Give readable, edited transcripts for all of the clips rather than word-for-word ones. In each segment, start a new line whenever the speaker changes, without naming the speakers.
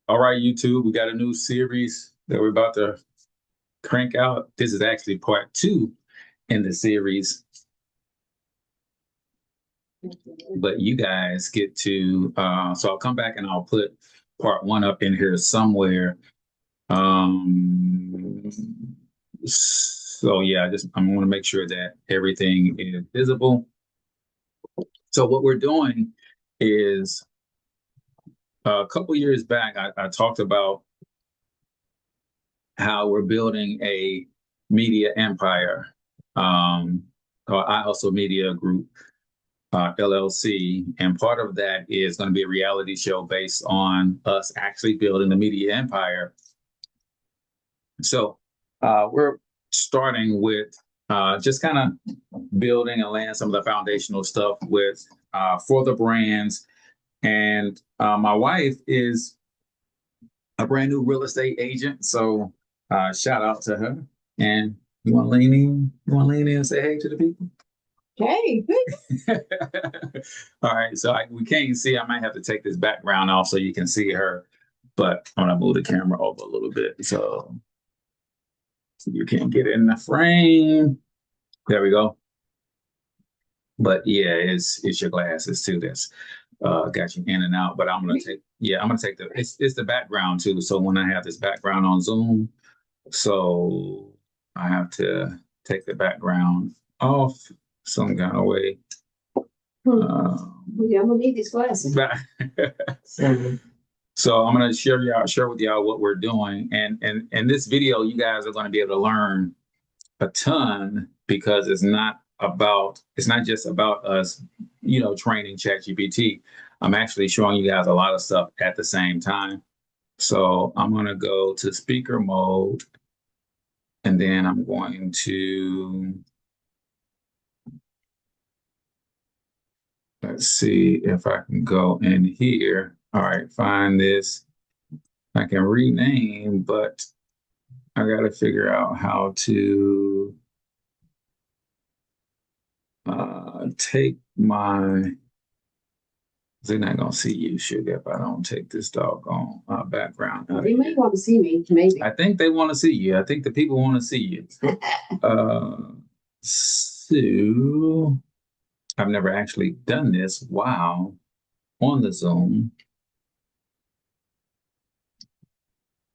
All right, YouTube, we got a new series that we're about to crank out. This is actually part 2 in the series, but you guys get to, so I'll come back and I'll put part 1 up in here somewhere. So yeah, I'm going to make sure that everything is visible. So what we're doing is a couple years back, I talked about how we're building a media empire, called I Also Media Group, LLC. And part of that is going to be a reality show based on us actually building the media empire. So we're starting with just kind of building and laying some of the foundational stuff with for the brands. And my wife is a brand new real estate agent. So shout out to her. And you want to lean in? You want to lean in and say hey to the people?
Hey.
All right. So we can't see. I might have to take this background off so you can see her. But I'm going to move the camera over a little bit so you can get in the frame. There we go. But yeah, it's your glasses too that's got you in and out. But I'm gonna take it's the background too. So when I have this background on Zoom, so I have to take the background off some kind of way.
Yeah, I'm gonna need these glasses.
So I'm gonna share with y'all what we're doing, and in this video, you guys are going to be able to learn a ton because it's not just about us, training ChatGPT. I'm actually showing you guys a lot of stuff at the same time. So I'm going to go to speaker mode, and then I'm going to, let's see if I can go in here. All right, find this. I can rename, but I got to figure out how to take my, they're not going to see you, Suga, if I don't take this doggone background.
They may want to see me, maybe.
I think they want to see you. I think the people want to see you. So I've never actually done this. Wow. On the Zoom.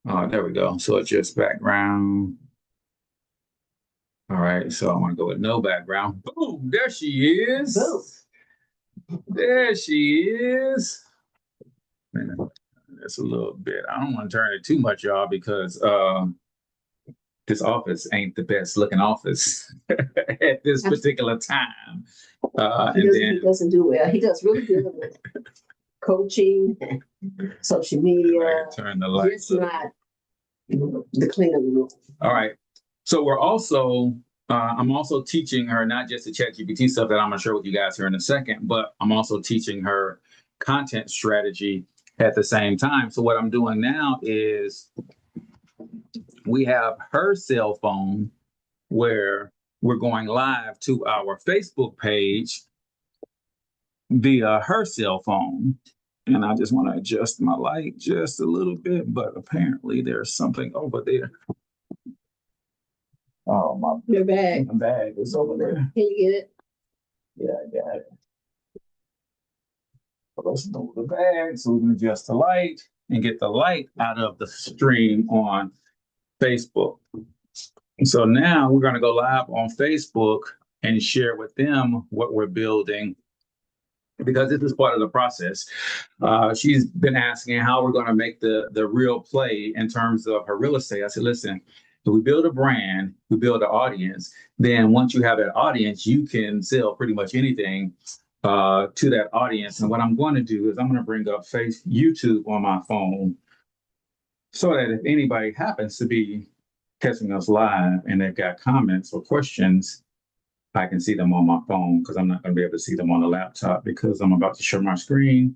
There we go. So it's just background. All right. So I'm going to go with no background. Boom. There she is.
Boom.
There she is. That's a little bit. I don't want to turn it too much, y'all, because this office ain't the best looking office at this particular time.
He doesn't do well. He does really good with coaching, social media.
Right, turn the lights
up. Not the cleanup room.
All right. So we're also, I'm also teaching her not just the ChatGPT stuff that I'm going to share with you guys here in a second, but I'm also teaching her content strategy at the same time. So what I'm doing now is we have her cell phone where we're going live to our Facebook page via her cell phone. And I just want to adjust my light just a little bit, but apparently there's something over there. Oh,
your bag.
My bag is over there.
Can you get it?
Yeah, I got it. Let's move the bag so we can adjust the light and get the light out of the stream on Facebook. So now we're going to go live on Facebook and share with them what we're building, because this is part of the process. She's been asking how we're going to make the real play in terms of her real estate. I said, listen, if we build a brand, we build an audience, then once you have that audience, you can sell pretty much anything to that audience. And what I'm going to do is I'm going to bring up YouTube on my phone so that if anybody happens to be catching us live and they've got comments or questions, I can see them on my phone, because I'm not going to be able to see them on the laptop, because I'm about to share my screen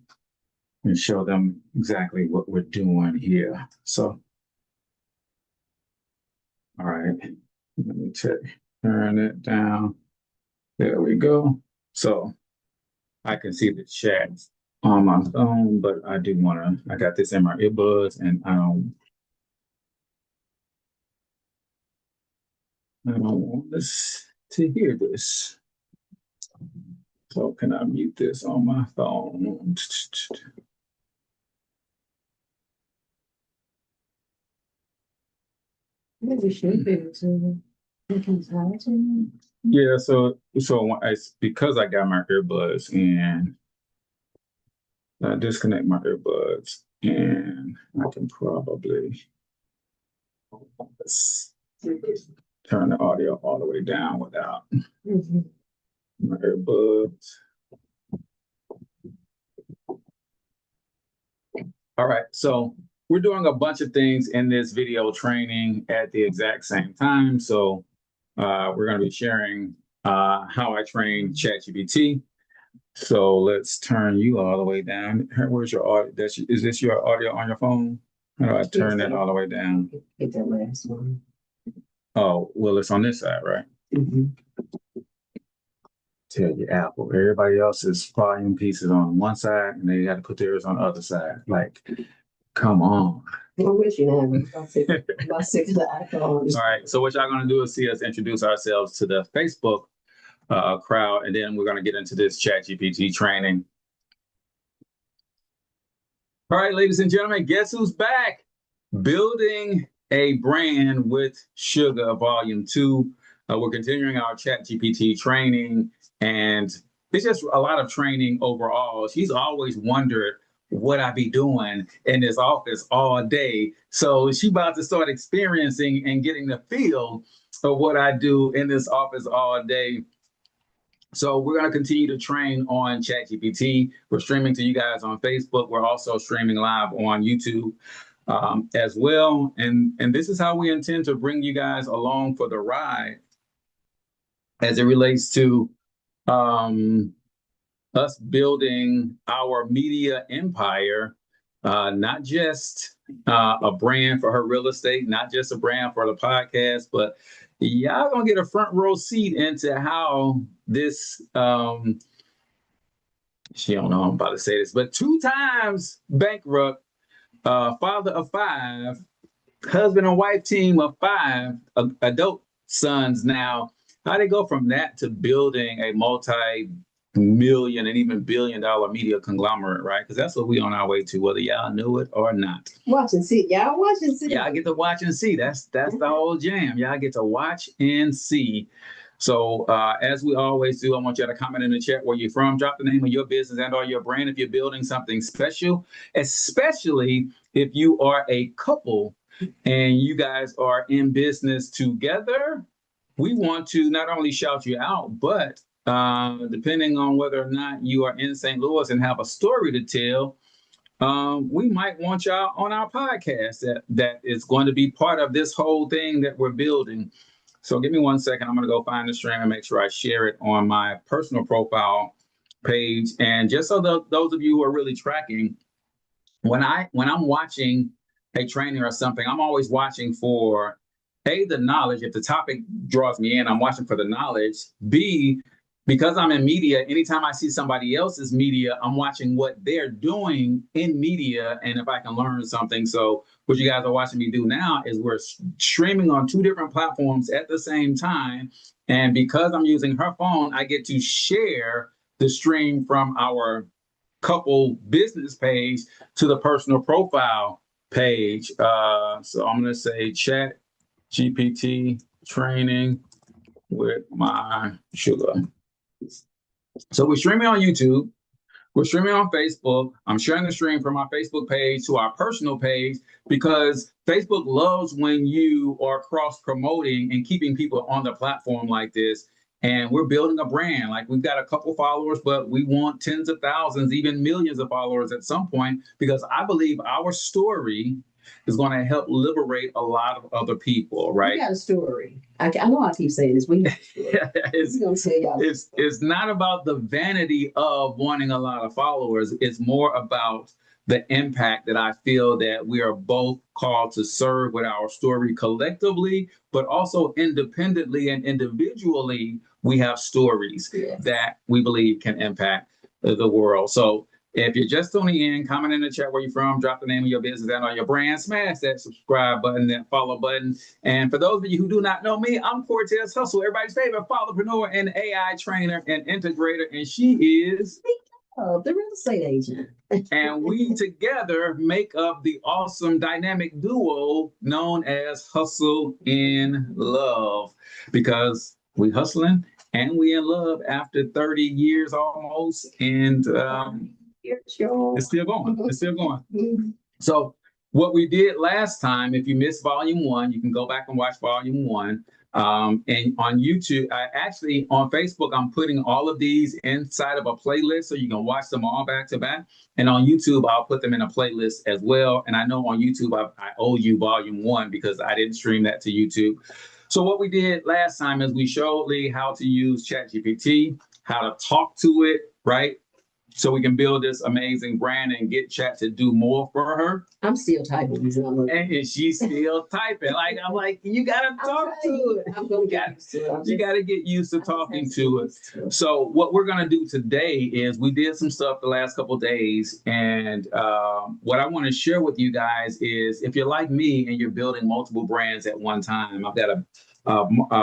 and show them exactly what we're doing here. So, all right, let me turn it down. There we go. So I can see the chat. on my phone, but I do want to, I got this in my earbuds and I don't want this to hear this. So can I mute this on my phone?
Maybe should be able to.
Yeah, so it's because I got my earbuds and I disconnect my earbuds and I can probably turn the audio all the way down without my earbuds. All right, so we're doing a bunch of things in this video training at the exact same time. So we're going to be sharing how I train ChatGPT. So let's turn you all the way down. Where's your audio? Is this your audio on your phone? How do I turn that all the way down?
Get that last one.
Oh, well, it's on this side, right? Tell you, Apple. Everybody else's volume pieces on one side, and they got to put theirs on the other side. Like, come on.
I'm with you now. I'm sick of the iPhone.
All right. So what y'all gonna do is see us introduce ourselves to the Facebook crowd, and then we're gonna get into this ChatGPT training. All right, ladies and gentlemen, guess who's back? Building a Brand with Suga, Volume 2. We're continuing our ChatGPT training, and it's just a lot of training overall. She's always wondered what I be doing in this office all day. So she about to start experiencing and getting the feel of what I do in this office all day. So we're going to continue to train on ChatGPT. We're streaming to you guys on Facebook. We're also streaming live on YouTube as well. And this is how we intend to bring you guys along for the ride as it relates to us building our media empire, not just a brand for her real estate, not just a brand for the podcast, but y'all gonna get a front row seat into how this she don't know I'm about to say this, but 2 times bankrupt, father of 5, husband and wife team of 5 adult sons now. How they go from that to building a multi-million and even billion-dollar media conglomerate, right? Because that's what we on our way to, whether y'all knew it or not.
Watch and see. Y'all watch and see.
Y'all get to watch and see. That's the whole jam. Y'all get to watch and see. So as we always do, I want you to comment in the chat where you're from. Drop the name of your business and or your brand if you're building something special, especially if you are a couple and you guys are in business together. We want to not only shout you out, but depending on whether or not you are in St. Louis and have a story to tell, we might want y'all on our podcast that is going to be part of this whole thing that we're building. So give me 1 second. I'm going to go find the stream and make sure I share it on my personal profile page. And just so those of you who are really tracking, when I'm watching a training or something, I'm always watching for A, the knowledge. If the topic draws me in, I'm watching for the knowledge. B, because I'm in media, anytime I see somebody else's media, I'm watching what they're doing in media and if I can learn something. So what you guys are watching me do now is we're streaming on 2 different platforms at the same time. And because I'm using her phone, I get to share the stream from our couple business page to the personal profile page. So I'm going to say Chat GPT training with my Suga. So we're streaming on YouTube. We're streaming on Facebook. I'm sharing the stream from our Facebook page to our personal page because Facebook loves when you are cross-promoting and keeping people on the platform like this. And we're building a brand. Like we've got a couple followers, but we want tens of thousands, even millions of followers at some point, because I believe our story is going to help liberate a lot of other people, right?
We got a story. I know I keep saying this. We have a story.
It's not about the vanity of wanting a lot of followers. It's more about the impact that I feel that we are both called to serve with our story collectively, but also independently and individually, we have stories that we believe can impact the world. So If you're just tuning in, comment in the chat where you're from, drop the name of your business and or your brand, smash that subscribe button, that follow button. And for those of you who do not know me, I'm Cortez Hustle, everybody's favorite solopreneur and AI trainer and integrator, and she is
the real estate agent.
and we together make up the awesome dynamic duo known as Hustle in Love, because we hustling and we in love after 30 years almost, and it's still going. It's still going. So what we did last time, if you missed volume 1, you can go back and watch volume 1. And on YouTube, on Facebook, I'm putting all of these inside of a playlist so you can watch them all back to back. And on YouTube, I'll put them in a playlist as well. And I know on YouTube, I owe you volume 1 because I didn't stream that to YouTube. So what we did last time is we showed Lee how to use ChatGPT, how to talk to it, right? So we can build this amazing brand and get Chat to do more for her.
I'm still typing.
And she's still typing. Like, I'm like, you gotta talk to it.
I'm gonna get used to it.
You gotta get used to talking to it. So what we're gonna do today is we did some stuff the last couple of days, and what I want to share with you guys is if you're like me and you're building multiple brands at one time. I've got a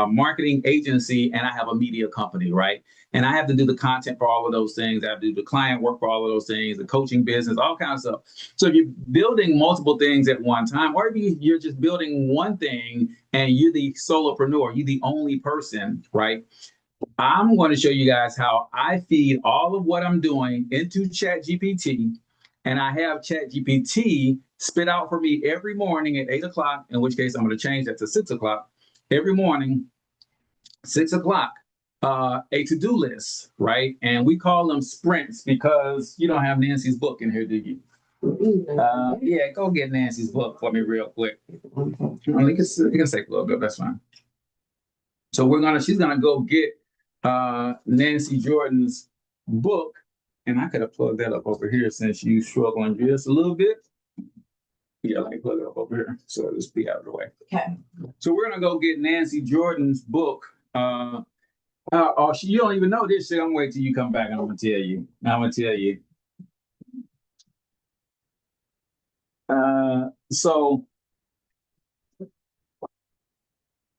marketing agency and I have a media company, right? And I have to do the content for all of those things. I have to do the client work for all of those things, the coaching business, all kinds of stuff. So if you're building multiple things at one time, or if you're just building one thing and you're the solopreneur, you're the only person, right? I'm going to show you guys how I feed all of what I'm doing into ChatGPT, and I have ChatGPT spit out for me every morning at 8 o'clock, in which case I'm going to change that to 6 o'clock. Every morning, 6 o'clock. A to-do list, right? And we call them sprints because you don't have Nancy's book in here, do you? Yeah, go get Nancy's book for me real quick. You can take a little bit, that's fine. So she's gonna go get Nancy Jordan's book, and I could have plugged that up over here since you're struggling just a little bit. Yeah, let me plug it up over here so it'll just be out of the way.
Okay.
So we're gonna go get Nancy Jordan's book. You don't even know this shit. I'm gonna wait till you come back and I'm gonna tell you. So,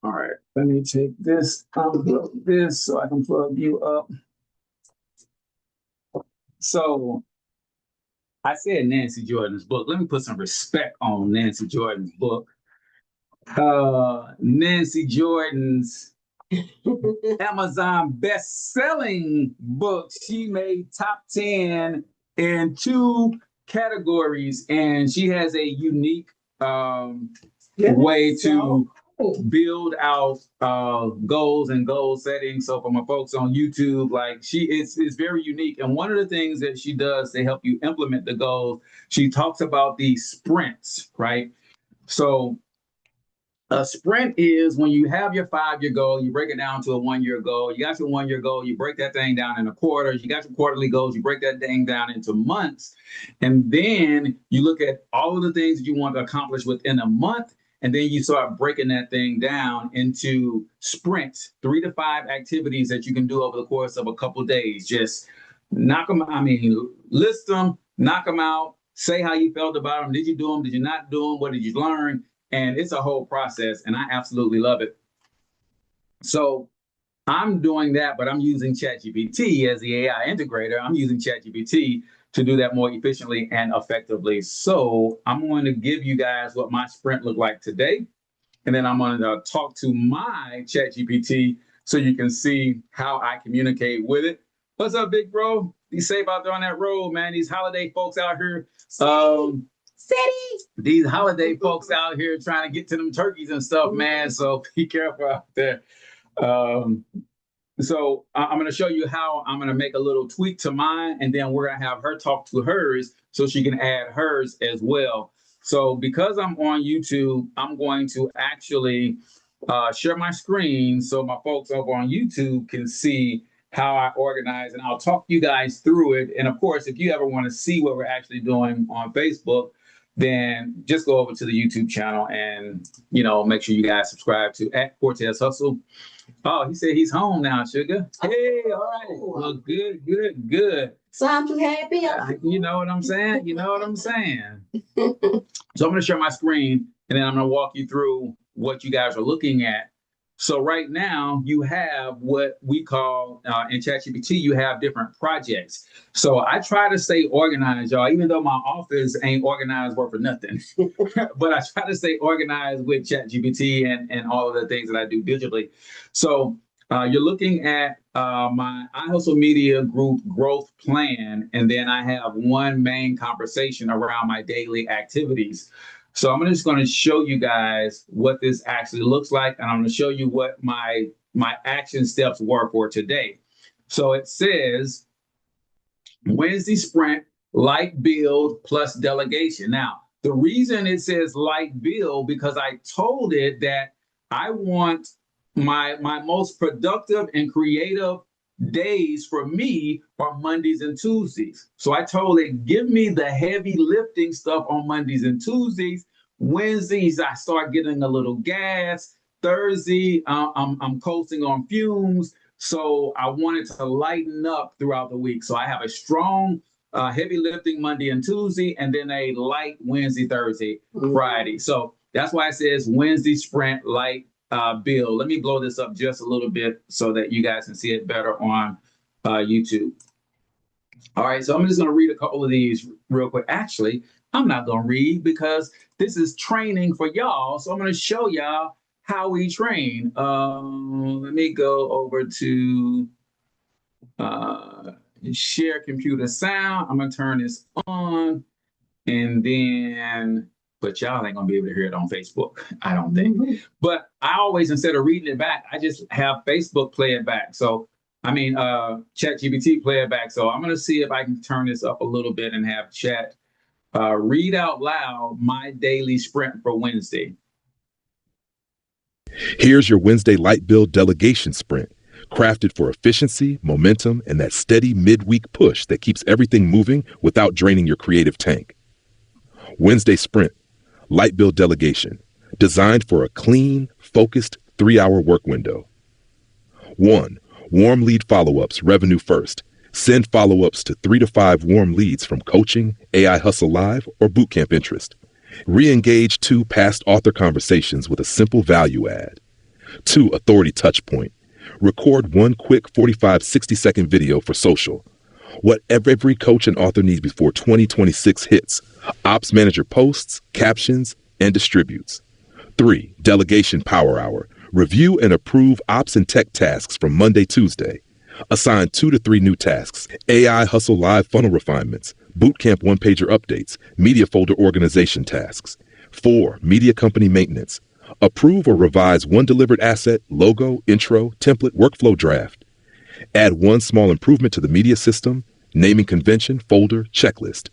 all right, let me take this, unplug this so I can plug you up. So, I said Nancy Jordan's book. Let me put some respect on Nancy Jordan's book. Nancy Jordan's Amazon best-selling book. She made top 10 in 2 categories, and she has a unique way to build out goals and goal setting. So for my folks on YouTube, like it's very unique. And one of the things that she does to help you implement the goals, she talks about the sprints, right? So a sprint is when you have your 5-year goal, you break it down to a 1-year goal. You got your 1-year goal, you break that thing down into quarters. You got your quarterly goals, you break that thing down into months. And then you look at all of the things you want to accomplish within a month. And then you start breaking that thing down into sprints, 3 to 5 activities that you can do over the course of a couple of days. Just list them, knock them out, say how you felt about them. Did you do them? Did you not do them? What did you learn? And it's a whole process, and I absolutely love it. So I'm doing that, but I'm using ChatGPT as the AI integrator. I'm using ChatGPT to do that more efficiently and effectively. So I'm going to give you guys what my sprint looked like today, and then I'm going to talk to my ChatGPT so you can see how I communicate with it. What's up, big bro? Be safe out there on that road, man. These holiday folks out here. These holiday folks out here trying to get to them turkeys and stuff, man. So be careful out there. So I'm going to show you how I'm going to make a little tweak to mine, and then we're going to have her talk to hers so she can add hers as well. So because I'm on YouTube, I'm going to actually share my screen so my folks over on YouTube can see how I organize, and I'll talk you guys through it. And of course, if you ever want to see what we're actually doing on Facebook, then just go over to the YouTube channel and, make sure you guys subscribe to @Cortez Hustle. Oh, he said he's home now, Sugar. Hey, all right. Well, good.
So I'm too happy.
You know what I'm saying? You know what I'm saying? So I'm going to share my screen and then I'm going to walk you through what you guys are looking at. So right now you have what we call in ChatGPT, you have different projects. So I try to stay organized, y'all, even though my office ain't organized worth for nothing. But I try to stay organized with ChatGPT and all of the things that I do digitally. So you're looking at my iHustle Media Group growth plan, and then I have one main conversation around my daily activities. So I'm just going to show you guys what this actually looks like, and I'm going to show you what my action steps were for today. So it says Wednesday sprint, light build plus delegation. Now, the reason it says light build because I told it that I want my most productive and creative days for me are Mondays and Tuesdays. So I told it, give me the heavy lifting stuff on Mondays and Tuesdays. Wednesdays, I start getting a little gas. Thursday, I'm coasting on fumes. So I wanted to lighten up throughout the week. So I have a strong, heavy lifting Monday and Tuesday, and then a light Wednesday, Thursday, Friday. So that's why it says Wednesday sprint, light build. Let me blow this up just a little bit so that you guys can see it better on YouTube. All right, so I'm just going to read a couple of these real quick. Actually, I'm not going to read because this is training for y'all. So I'm going to show y'all how we train. Let me go over to share computer sound. I'm going to turn this on and then, but y'all ain't going to be able to hear it on Facebook, I don't think. But I always, instead of reading it back, I just have Facebook play it back. So ChatGPT play it back. So I'm going to see if I can turn this up a little bit and have Chat read out loud my daily sprint for Wednesday.
Here's your Wednesday light build delegation sprint, crafted for efficiency, momentum, and that steady midweek push that keeps everything moving without draining your creative tank. Wednesday sprint, light build delegation, designed for a clean, focused 3-hour work window. 1. Warm lead follow-ups, revenue first. Send follow-ups to 3 to 5 warm leads from coaching, AI Hustle Live, or bootcamp interest. Re-engage 2 past author conversations with a simple value add. 2. Authority touchpoint. Record 1 quick 45, 60-second video for social. What every coach and author needs before 2026 hits. Ops manager posts, captions, and distributes. 3. Delegation power hour. Review and approve ops and tech tasks from Monday, Tuesday. Assign 2 to 3 new tasks. AI Hustle Live funnel refinements. Bootcamp one-pager updates. Media folder organization tasks. 4. Media company maintenance. Approve or revise 1 delivered asset, logo, intro, template, workflow draft. Add 1 small improvement to the media system, naming convention, folder, checklist.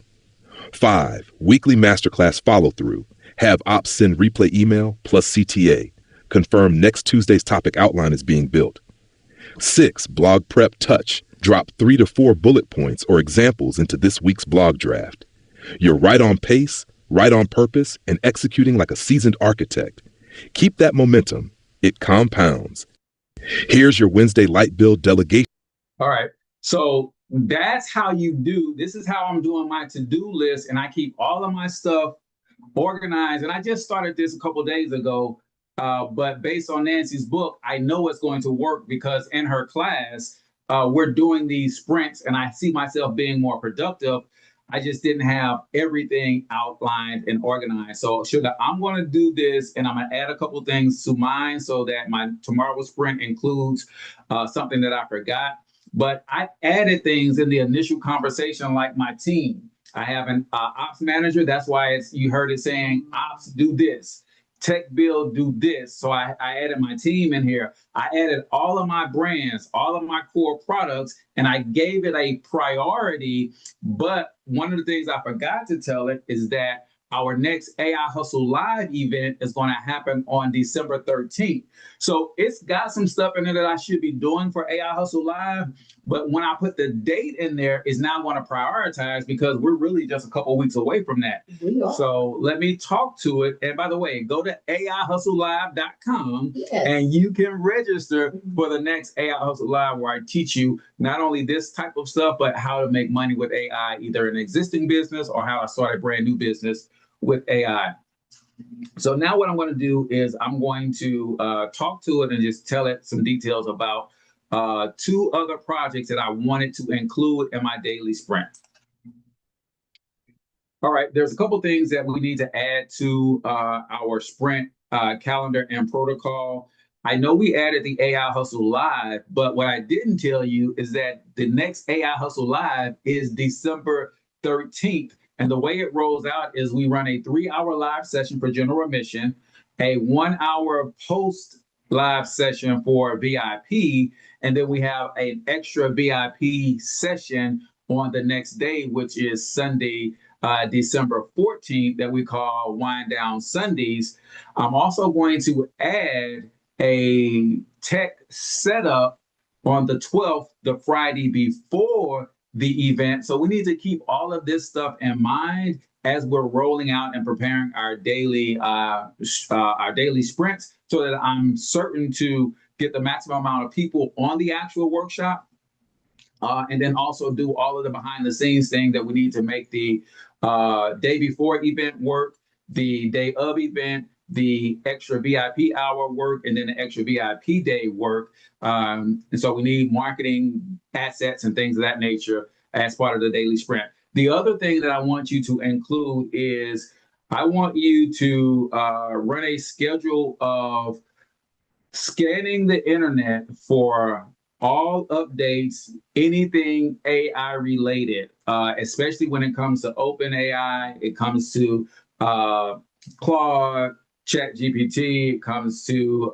5. Weekly masterclass follow-through. Have ops send replay email plus CTA. Confirm next Tuesday's topic outline is being built. 6. Blog prep touch. Drop 3 to 4 bullet points or examples into this week's blog draft. You're right on pace, right on purpose, and executing like a seasoned architect. Keep that momentum. It compounds. Here's your Wednesday light build delegation.
All right. So that's how you do. This is how I'm doing my to-do list, and I keep all of my stuff organized. And I just started this a couple of days ago, but based on Nancy's book, I know it's going to work because in her class, we're doing these sprints, and I see myself being more productive. I just didn't have everything outlined and organized. So Suga, I'm going to do this, and I'm going to add a couple of things to mine so that my tomorrow sprint includes something that I forgot. But I added things in the initial conversation, like my team. I have an ops manager. That's why you heard it saying ops do this, tech build do this. So I added my team in here. I added all of my brands, all of my core products, and I gave it a priority. But one of the things I forgot to tell it is that our next AI Hustle Live event is going to happen on December 13th. So it's got some stuff in there that I should be doing for AI Hustle Live, But when I put the date in there, it's now going to prioritize because we're really just a couple weeks away from that. So let me talk to it. And by the way, go to AIHustleLive.com and you can register for the next AI Hustle Live, where I teach you not only this type of stuff, but how to make money with AI, either an existing business or how I start a brand new business with AI. So now what I'm going to do is I'm going to talk to it and just tell it some details about 2 other projects that I wanted to include in my daily sprint. All right, there's a couple things that we need to add to our sprint calendar and protocol. I know we added the AI Hustle Live, but what I didn't tell you is that the next AI Hustle Live is December 13th. And the way it rolls out is we run a 3-hour live session for general admission, a 1-hour post live session for VIP, and then we have an extra VIP session on the next day, which is Sunday, December 14th, that we call Wind Down Sundays. I'm also going to add a tech setup on the 12th, the Friday before the event. So we need to keep all of this stuff in mind as we're rolling out and preparing our daily sprints, so that I'm certain to get the maximum amount of people on the actual workshop. And then also do all of the behind the scenes thing that we need to make the day before event work, the day of event, the extra VIP hour work, and then the extra VIP day work. And so we need marketing assets and things of that nature as part of the daily sprint. The other thing that I want you to include is I want you to run a schedule of scanning the internet for all updates, anything AI related, especially when it comes to OpenAI, it comes to Claude, ChatGPT, it comes to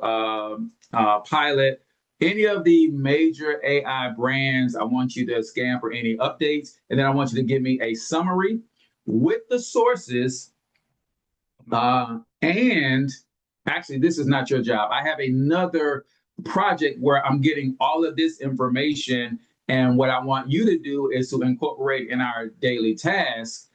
Pilot, any of the major AI brands. I want you to scan for any updates, and then I want you to give me a summary with the sources. And actually, this is not your job. I have another project where I'm getting all of this information, and what I want you to do is to incorporate in our daily tasks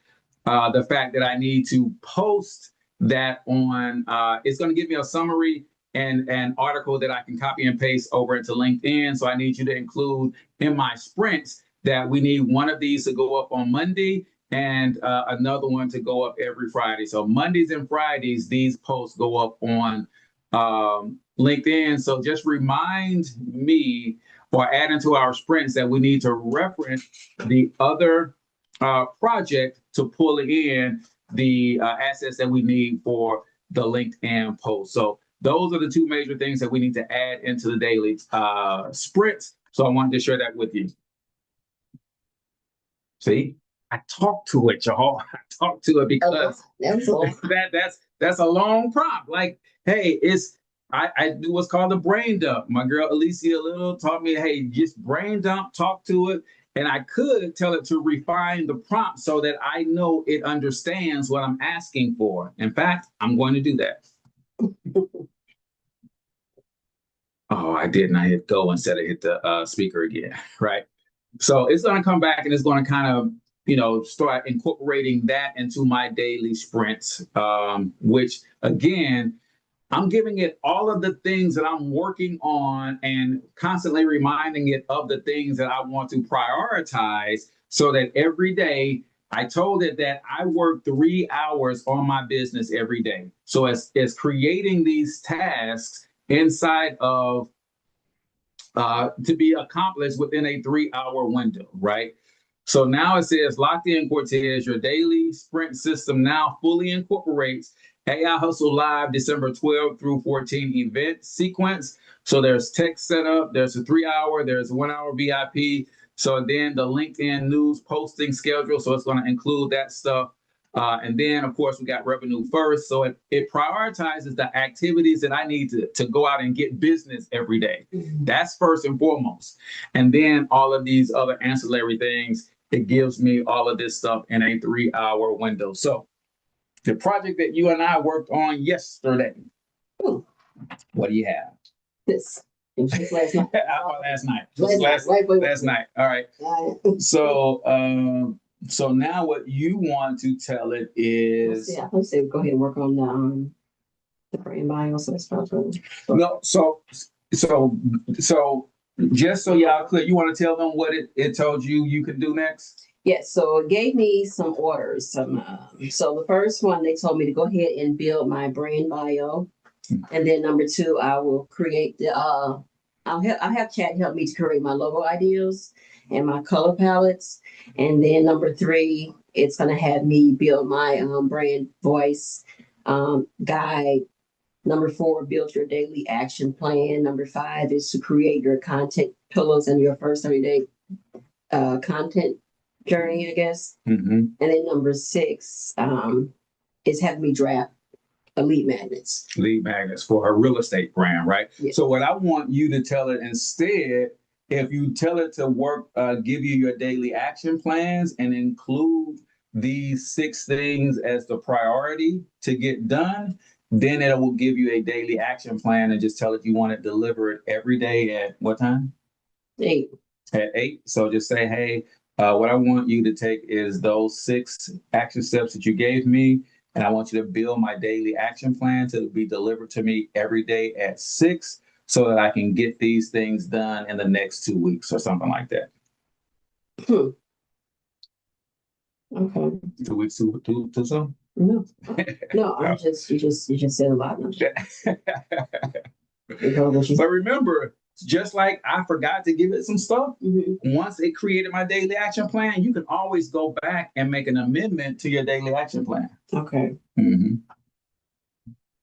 the fact that I need to post that on, it's going to give me a summary and an article that I can copy and paste over into LinkedIn. So I need you to include in my sprints that we need one of these to go up on Monday and another one to go up every Friday. So Mondays and Fridays, these posts go up on LinkedIn. So just remind me or add into our sprints that we need to reference the other project to pull in the assets that we need for the LinkedIn post. So those are the 2 major things that we need to add into the daily sprints. So I wanted to share that with you. See, I talked to it, y'all. I talked to it because that's a long prompt. Like, hey, I do what's called a brain dump. My girl Alicia Little taught me, hey, just brain dump, talk to it. And I could tell it to refine the prompt so that I know it understands what I'm asking for. In fact, I'm going to do that. Oh, I didn't. I hit go instead of hit the speaker again, right? So it's going to come back and it's going to kind of, start incorporating that into my daily sprints, which again, I'm giving it all of the things that I'm working on and constantly reminding it of the things that I want to prioritize, so that every day I told it that I work 3 hours on my business every day. So it's creating these tasks inside of to be accomplished within a 3-hour window, right? So now it says, locked in Cortez, your daily sprint system now fully incorporates AI Hustle Live December 12th through 14 event sequence. So there's tech setup, there's a 3-hour, there's a 1-hour VIP. So then the LinkedIn news posting schedule. So it's going to include that stuff. And then, of course, we got revenue first. So it prioritizes the activities that I need to go out and get business every day. That's first and foremost. And then all of these other ancillary things, it gives me all of this stuff in a 3-hour window. So the project that you and I worked on yesterday, what do you have?
This. It was just last night.
Last night.
Last
Night. All right. So now what you want to tell it is
I would say go ahead and work on the brand bio. So it's not really.
no. So just so y'all clear, you want to tell them what it told you can do next?
Yes, so it gave me some orders. So the first one, they told me to go ahead and build my brand bio, and then number two, I will create the. I'll have Chat help me to create my logo ideas and my color palettes, and then number three, it's gonna have me build my brand voice guide. Number four, build your daily action plan. Number five is to create your content pillars in your first 30-day content journey, I guess.
Mm-hmm.
And then number six is having me draft lead magnets.
Lead magnets for her real estate brand, right?
Yeah.
So what I want you to tell it instead, if you tell it to work, give you your daily action plans and include these 6 things as the priority to get done, then it will give you a daily action plan and just tell it you want it delivered every day at what time?
8.
At 8. So just say, hey, what I want you to take is those 6 action steps that you gave me, and I want you to build my daily action plan to be delivered to me every day at 6 so that I can get these things done in the next 2 weeks or something like that.
Okay.
2 weeks too soon?
No, I'm just you just said a lot.
But remember, just like I forgot to give it some stuff,
Mm-hmm.
once it created my daily action plan, you can always go back and make an amendment to your daily action plan.
Okay.
Mm-hmm.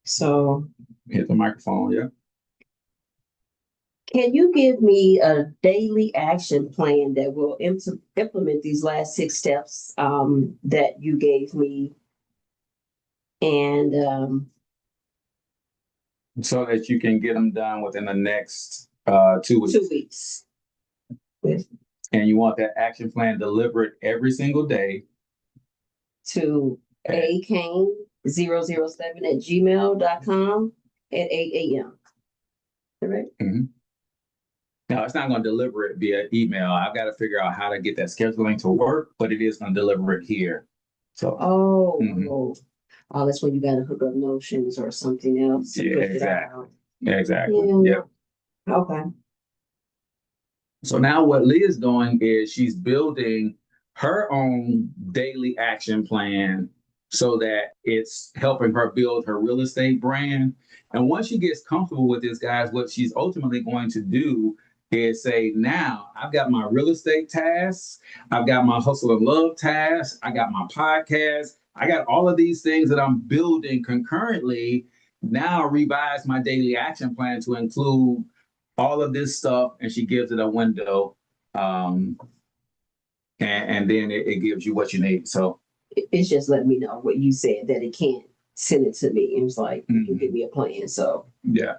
So
Hit the microphone, yeah.
can you give me a daily action plan that will implement these last 6 steps that you gave me? And
So that you can get them done within the next 2 weeks.
2 weeks.
And you want that action plan delivered every single day.
To akane007@gmail.com at 8 a.m. Correct?
Mm-hmm. Now, it's not going to deliver it via email. I've got to figure out how to get that scheduling to work, but it is going to deliver it here. So.
Oh, that's when you got to hook up Notions or something else.
Yeah, exactly. Exactly.
Yeah. Okay.
So now what Leah's doing is she's building her own daily action plan so that it's helping her build her real estate brand. And once she gets comfortable with this, guys, what she's ultimately going to do is say, now I've got my real estate tasks, I've got my hustle and love tasks, I got my podcast, I got all of these things that I'm building concurrently. Now revise my daily action plan to include all of this stuff, and she gives it a window, and then it gives you what you need. So
it's just letting me know what you said, that it can't send it to me. It was like, you give me a plan. So
yeah.